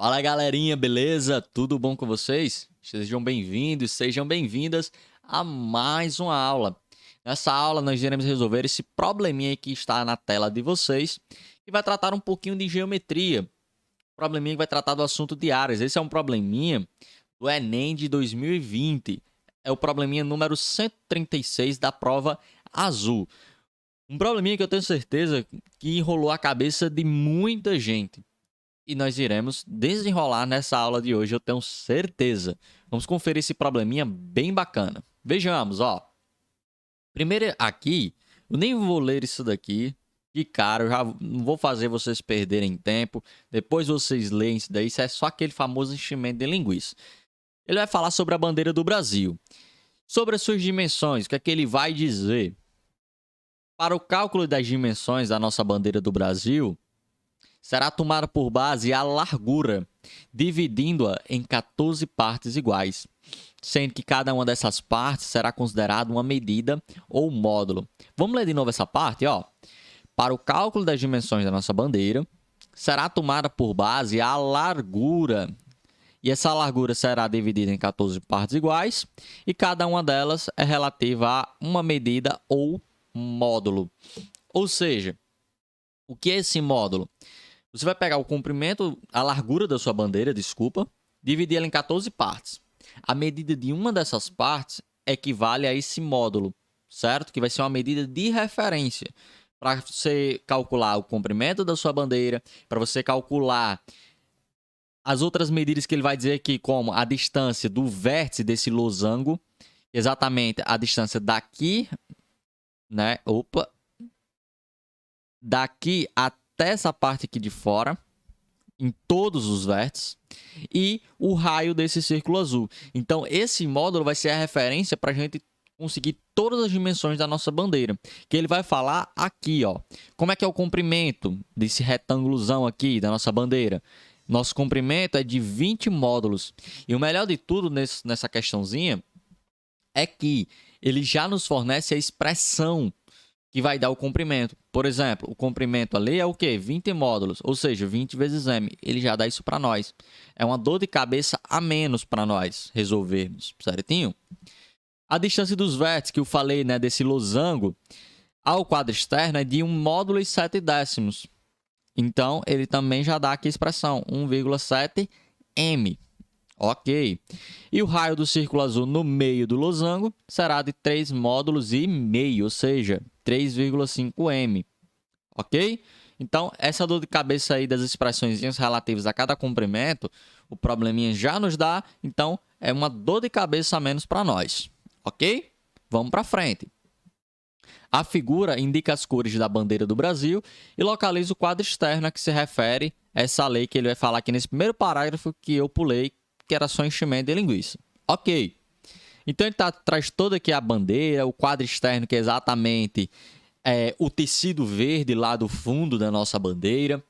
Fala galerinha, beleza? Tudo bom com vocês? Sejam bem-vindos, sejam bem-vindas a mais uma aula. Nessa aula nós iremos resolver esse probleminha aí que está na tela de vocês, que vai tratar um pouquinho de geometria. Probleminha que vai tratar do assunto de áreas. Esse é um probleminha do Enem de 2020. É o probleminha número 136 da prova azul. Um probleminha que eu tenho certeza que enrolou a cabeça de muita gente. E nós iremos desenrolar nessa aula de hoje, eu tenho certeza. Vamos conferir esse probleminha bem bacana. Vejamos, ó. Primeiro aqui, eu nem vou ler isso daqui de cara, eu já não vou fazer vocês perderem tempo. Depois vocês leem isso daí, isso é só aquele famoso enchimento de linguiça. Ele vai falar sobre a bandeira do Brasil. Sobre as suas dimensões, o que é que ele vai dizer? Para o cálculo das dimensões da nossa bandeira do Brasil, será tomada por base a largura, dividindo-a em 14 partes iguais, sendo que cada uma dessas partes será considerada uma medida ou módulo. Vamos ler de novo essa parte, ó. Para o cálculo das dimensões da nossa bandeira, será tomada por base a largura, e essa largura será dividida em 14 partes iguais, e cada uma delas é relativa a uma medida ou módulo. Ou seja, o que é esse módulo? Você vai pegar o comprimento, a largura da sua bandeira, desculpa, dividir ela em 14 partes. A medida de uma dessas partes equivale a esse módulo, certo? Que vai ser uma medida de referência para você calcular o comprimento da sua bandeira, para você calcular as outras medidas que ele vai dizer aqui, como a distância do vértice desse losango, exatamente a distância daqui, né? Daqui até essa parte aqui de fora, em todos os vértices, e o raio desse círculo azul. Então, esse módulo vai ser a referência para a gente conseguir todas as dimensões da nossa bandeira, que ele vai falar aqui, ó. Como é que é o comprimento desse retângulozão aqui da nossa bandeira? Nosso comprimento é de 20 módulos. E o melhor de tudo nessa questãozinha é que ele já nos fornece a expressão que vai dar o comprimento. Por exemplo, o comprimento ali é o quê? 20 módulos, ou seja, 20 vezes m. Ele já dá isso para nós. É uma dor de cabeça a menos para nós resolvermos, certinho? A distância dos vértices que eu falei, né, desse losango ao quadro externo é de 1 módulo e 7 décimos. Então, ele também já dá aqui a expressão, 1,7 m. Ok. E o raio do círculo azul no meio do losango será de 3 módulos e meio, ou seja, 3,5 m. Ok? Então, essa dor de cabeça aí das expressões relativas a cada comprimento, o probleminha já nos dá, então é uma dor de cabeça a menos para nós. Ok? Vamos para frente. A figura indica as cores da bandeira do Brasil e localiza o quadro externo a que se refere essa lei que ele vai falar aqui nesse primeiro parágrafo que eu pulei, que era só enchimento de linguiça. Ok. Então, ele traz toda aqui a bandeira, o quadro externo, que é exatamente o tecido verde lá do fundo da nossa bandeira.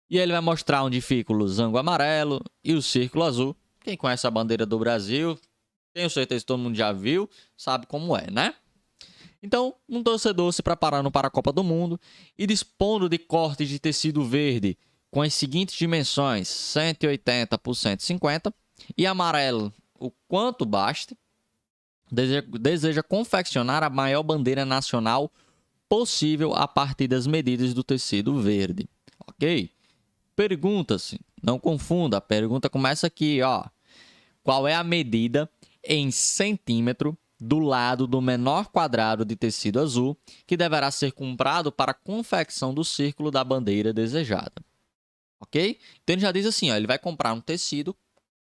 E ele vai mostrar onde fica o losango amarelo e o círculo azul. Quem conhece a bandeira do Brasil, tenho certeza que todo mundo já viu, sabe como é, né? Então, um torcedor se preparando para a Copa do Mundo e dispondo de cortes de tecido verde com as seguintes dimensões, 180 por 150, e amarelo, o quanto baste, deseja confeccionar a maior bandeira nacional possível a partir das medidas do tecido verde. Ok? Pergunta-se, não confunda, a pergunta começa aqui, ó. Qual é a medida em centímetro do lado do menor quadrado de tecido azul que deverá ser comprado para a confecção do círculo da bandeira desejada? Ok? Então ele já diz assim, ó, ele vai comprar um tecido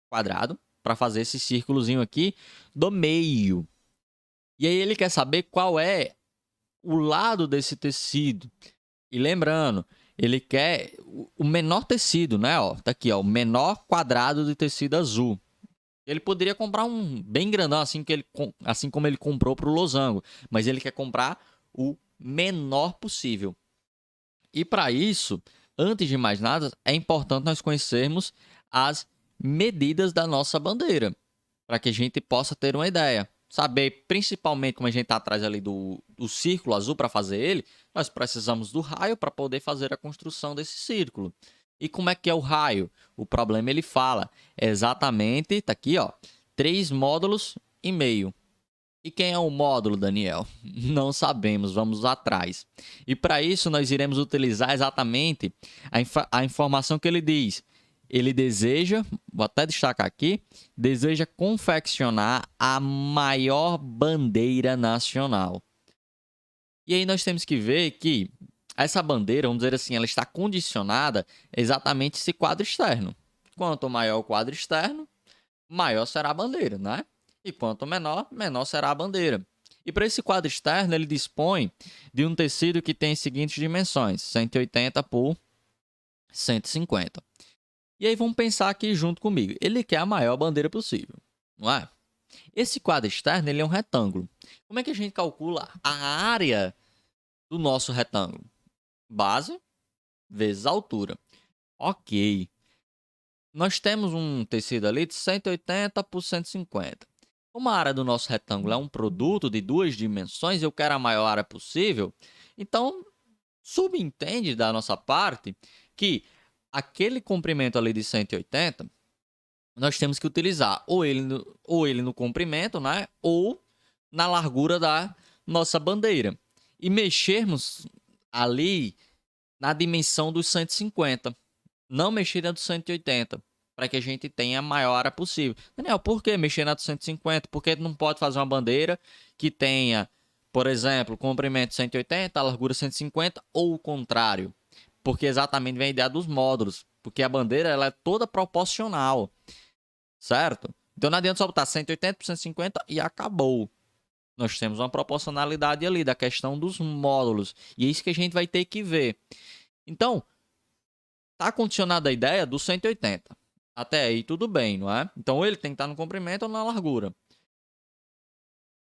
quadrado para fazer esse círculozinho aqui do meio. E aí ele quer saber qual é o lado desse tecido. E lembrando, ele quer o menor tecido, né? Ó, tá aqui, ó, o menor quadrado de tecido azul. Ele poderia comprar um bem grandão, assim como ele comprou para o losango. Mas ele quer comprar o menor possível. E para isso, antes de mais nada, é importante nós conhecermos as medidas da nossa bandeira. Para que a gente possa ter uma ideia. Saber, principalmente, como a gente está atrás ali do círculo azul para fazer ele, nós precisamos do raio para poder fazer a construção desse círculo. E como é que é o raio? O problema ele fala exatamente, tá aqui, ó, 3 módulos e meio. E quem é o módulo, Daniel? Não sabemos, vamos atrás. E para isso nós iremos utilizar exatamente a informação que ele diz. Ele deseja, vou até destacar aqui, deseja confeccionar a maior bandeira nacional. E aí nós temos que ver que essa bandeira, vamos dizer assim, ela está condicionada exatamente a esse quadro externo. Quanto maior o quadro externo, maior será a bandeira, né? E quanto menor, menor será a bandeira. E para esse quadro externo, ele dispõe de um tecido que tem as seguintes dimensões: 180 por 150. E aí vamos pensar aqui junto comigo. Ele quer a maior bandeira possível, não é? Esse quadro externo ele é um retângulo. Como é que a gente calcula a área do nosso retângulo? Base vezes altura. Ok. Nós temos um tecido ali de 180 por 150. Como a área do nosso retângulo é um produto de 2 dimensões, eu quero a maior área possível, então subentende da nossa parte que aquele comprimento ali de 180, nós temos que utilizar ou ele no comprimento, né? Ou na largura da nossa bandeira. E mexermos ali na dimensão dos 150. Não mexer na do 180, para que a gente tenha a maior área possível. Daniel, por que mexer na do 150? Porque não pode fazer uma bandeira que tenha, por exemplo, comprimento 180, a largura 150, ou o contrário. Porque exatamente vem a ideia dos módulos. Porque a bandeira ela é toda proporcional, certo? Então não adianta só botar 180 por 150 e acabou. Nós temos uma proporcionalidade ali da questão dos módulos. E é isso que a gente vai ter que ver. Então, está condicionada a ideia do 180. Até aí tudo bem, não é? Então ele tem que estar no comprimento ou na largura.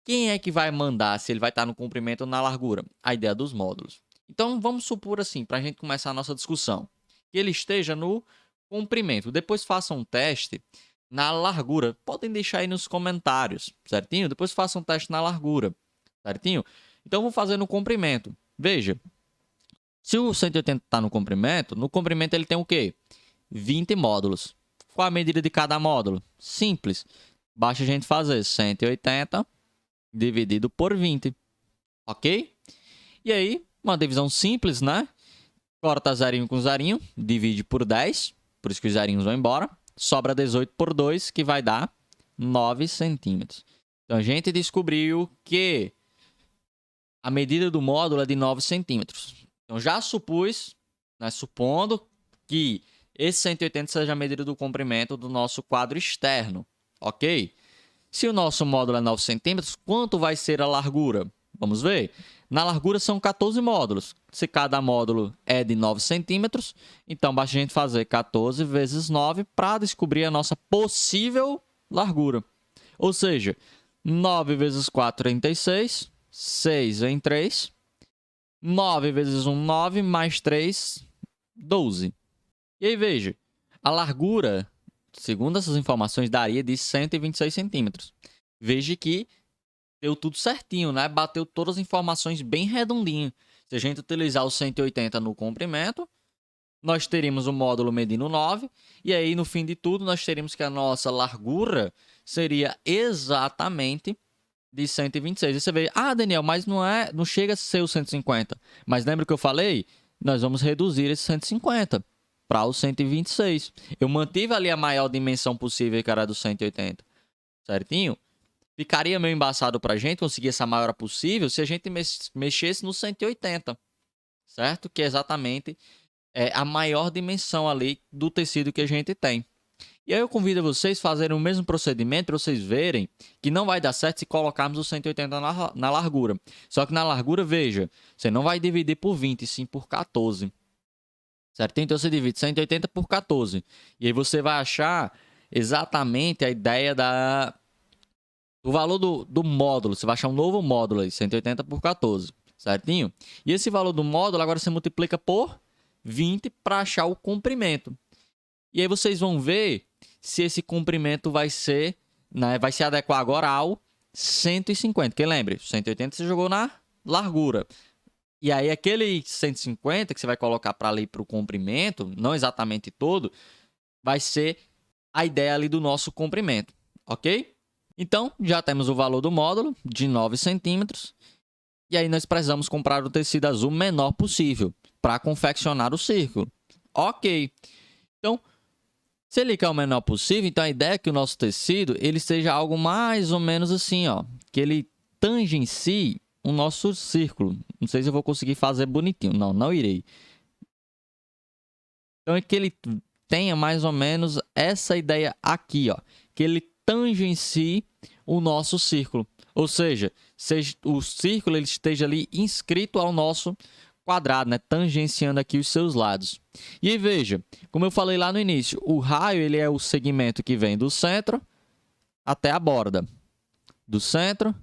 Quem é que vai mandar se ele vai estar no comprimento ou na largura? A ideia dos módulos. Então vamos supor assim, para a gente começar a nossa discussão, que ele esteja no comprimento. Depois façam um teste na largura. Podem deixar aí nos comentários, certinho? Depois façam um teste na largura, certinho? Então vou fazer no comprimento. Veja, se o 180 está no comprimento ele tem o quê? 20 módulos. Qual a medida de cada módulo? Simples. Basta a gente fazer 180 dividido por 20. Ok? E aí, uma divisão simples, né? Corta zerinho com zerinho, divide por 10. Por isso que os zerinhos vão embora. Sobra 18 por 2, que vai dar 9 centímetros. Então, a gente descobriu que a medida do módulo é de 9 centímetros. Então, já supus, né, supondo que esse 180 seja a medida do comprimento do nosso quadro externo, ok? Se o nosso módulo é 9 centímetros, quanto vai ser a largura? Vamos ver. Na largura são 14 módulos. Se cada módulo é de 9 centímetros, então basta a gente fazer 14 vezes 9 para descobrir a nossa possível largura. Ou seja, 9 vezes 4, 36. 6 em 3. 9 vezes 1, 9, mais 3, 12. E aí, veja, a largura, segundo essas informações, daria de 126 centímetros. Veja que deu tudo certinho, né? Bateu todas as informações bem redondinho. Se a gente utilizar o 180 no comprimento, nós teríamos o módulo medindo 9, e aí, no fim de tudo, nós teríamos que a nossa largura seria exatamente de 126. E você vê, Daniel, mas não chega a ser o 150. Mas lembra que eu falei? Nós vamos reduzir esse 150 para o 126. Eu mantive ali a maior dimensão possível, que era do 180. Certinho? Ficaria meio embaçado para a gente conseguir essa maior possível se a gente mexesse no 180. Certo? Que é exatamente a maior dimensão ali do tecido que a gente tem. E aí eu convido vocês a fazerem o mesmo procedimento para vocês verem que não vai dar certo se colocarmos o 180 na largura. Só que na largura, veja, você não vai dividir por 20, sim por 14. Certo? Então você divide 180 por 14. E aí você vai achar exatamente a ideia do valor do módulo. Você vai achar um novo módulo aí, 180 por 14. Certinho? E esse valor do módulo agora você multiplica por 20 para achar o comprimento. E aí vocês vão ver se esse comprimento vai ser, né, vai se adequar agora ao 150. Porque lembre, 180 você jogou na largura. E aí aquele 150 que você vai colocar para ali para o comprimento, não exatamente todo, vai ser a ideia ali do nosso comprimento, ok? Então, já temos o valor do módulo de 9 centímetros. E aí nós precisamos comprar o tecido azul menor possível para confeccionar o círculo. Ok. Então, se ele quer o menor possível, então a ideia é que o nosso tecido ele seja algo mais ou menos assim, ó, que ele tangencie o nosso círculo. Não sei se eu vou conseguir fazer bonitinho. Não, não irei. Então é que ele tenha mais ou menos essa ideia aqui, ó, que ele tangencie o nosso círculo. Ou seja o círculo ele esteja ali inscrito ao nosso quadrado, né? Tangenciando aqui os seus lados. E aí, veja, como eu falei lá no início, o raio ele é o segmento que vem do centro até a borda. Do centro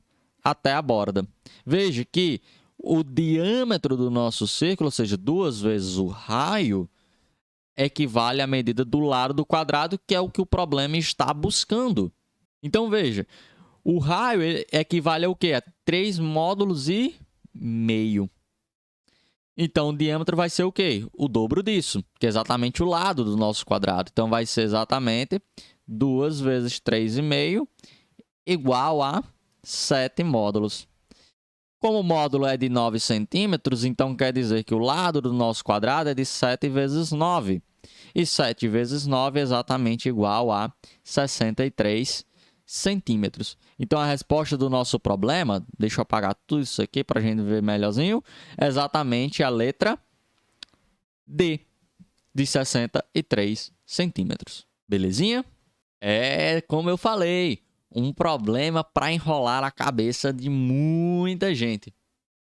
até a borda. Veja que o diâmetro do nosso círculo, ou seja, 2 vezes o raio, equivale à medida do lado do quadrado, que é o que o problema está buscando. Então, veja, o raio equivale ao quê? A 3 módulos e meio. Então, o diâmetro vai ser o quê? O dobro disso, que é exatamente o lado do nosso quadrado. Então, vai ser exatamente 2 vezes 3,5 igual a 7 módulos. Como o módulo é de 9 centímetros, então quer dizer que o lado do nosso quadrado é de 7 vezes 9. E 7 vezes 9 é exatamente igual a 63 centímetros. Então, a resposta do nosso problema, deixa eu apagar tudo isso aqui para a gente ver melhorzinho, é exatamente a letra D, de 63 centímetros. Belezinha? É, como eu falei, um problema para enrolar a cabeça de muita gente.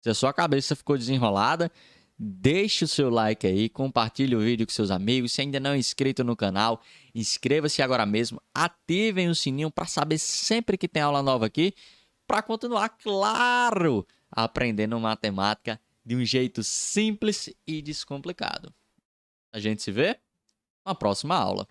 Se a sua cabeça ficou desenrolada, deixe o seu like aí, compartilhe o vídeo com seus amigos. Se ainda não é inscrito no canal, inscreva-se agora mesmo, ativem o sininho para saber sempre que tem aula nova aqui, para continuar, claro, aprendendo matemática de um jeito simples e descomplicado. A gente se vê na próxima aula.